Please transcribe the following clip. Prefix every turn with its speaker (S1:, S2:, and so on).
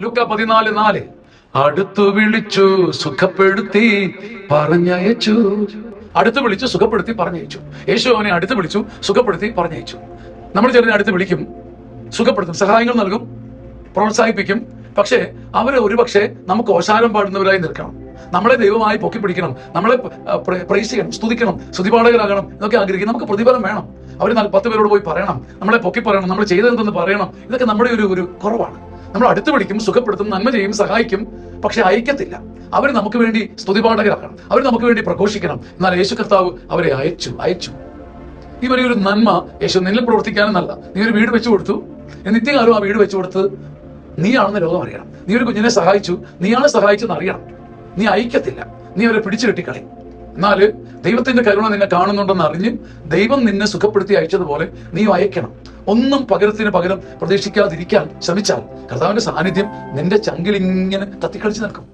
S1: ലൂക്ക 14:4 അടുത്തു വിളിച്ചു സുഖപ്പെടുത്തി പറഞ്ഞയച്ചു. അടുത്ത് വിളിച്ചു സുഖപ്പെടുത്തി പറഞ്ഞയച്ചു. യേശു അവനെ അടുത്ത് വിളിച്ചു സുഖപ്പെടുത്തി പറഞ്ഞയച്ചു. നമ്മൾ ചിലരെ അടുത്ത് വിളിക്കും, സുഖപ്പെടുത്തും, സഹായങ്ങൾ നൽകും, പ്രോത്സാഹിപ്പിക്കും. പക്ഷേ അവര് ഒരുപക്ഷെ നമുക്ക് ഓശാരം പാടുന്നവരായി നിൽക്കണം, നമ്മളെ ദൈവമായി പൊക്കിപ്പിടിക്കണം, നമ്മളെ പ്രൈസ് ചെയ്യണം, സ്തുതിക്കണം, സ്തുതിപാഠകരാകണം എന്നൊക്കെ ആഗ്രഹിക്കും. നമുക്ക് പ്രതിഫലം വേണം. അവർ 10 പേരോട് പോയി പറയണം, നമ്മളെ പൊക്കി പറയണം, നമ്മൾ ചെയ്തതെന്തെന്ന് പറയണം. ഇതൊക്കെ നമ്മുടെ ഒരു കുറവാണ്. നമ്മൾ അടുത്ത് വിളിക്കും, സുഖപ്പെടുത്തും, നന്മ ചെയ്യും, സഹായിക്കും, പക്ഷെ അയക്കത്തില്ല. അവർ നമുക്ക് വേണ്ടി സ്തുതിപാഠകരാകണം, അവർ നമുക്ക് വേണ്ടി പ്രഘോഷിക്കണം. എന്നാൽ യേശു കർത്താവ് അവരെ അയച്ചു. ഈ വലിയൊരു നന്മ യേശു നിന്നിൽ പ്രവർത്തിക്കാനെന്നല്ല. നീ ഒരു വീട് വെച്ചു കൊടുത്തു, നിത്യകാലം ആ വീട് വെച്ചു കൊടുത്ത് നീയാണെന്ന് ലോകം അറിയണം. നീ ഒരു കുഞ്ഞിനെ സഹായിച്ചു, നീയാണ് സഹായിച്ചെന്ന് അറിയണം. നീ അയക്കത്തില്ല, നീ അവരെ പിടിച്ചു കെട്ടിക്കളയും. എന്നാല് ദൈവത്തിന്റെ കരുണ നിന്നെ കാണുന്നുണ്ടെന്ന് അറിഞ്ഞ് ദൈവം നിന്നെ സുഖപ്പെടുത്തി അയച്ചതുപോലെ നീ അയക്കണം. ഒന്നും പകരത്തിന് പകരം പ്രതീക്ഷിക്കാതിരിക്കാൻ ശ്രമിച്ചാൽ കർത്താവിന്റെ സാന്നിധ്യം നിന്റെ ചങ്കിൽ ഇങ്ങനെ തത്തിക്കളിച്ച് നിൽക്കും.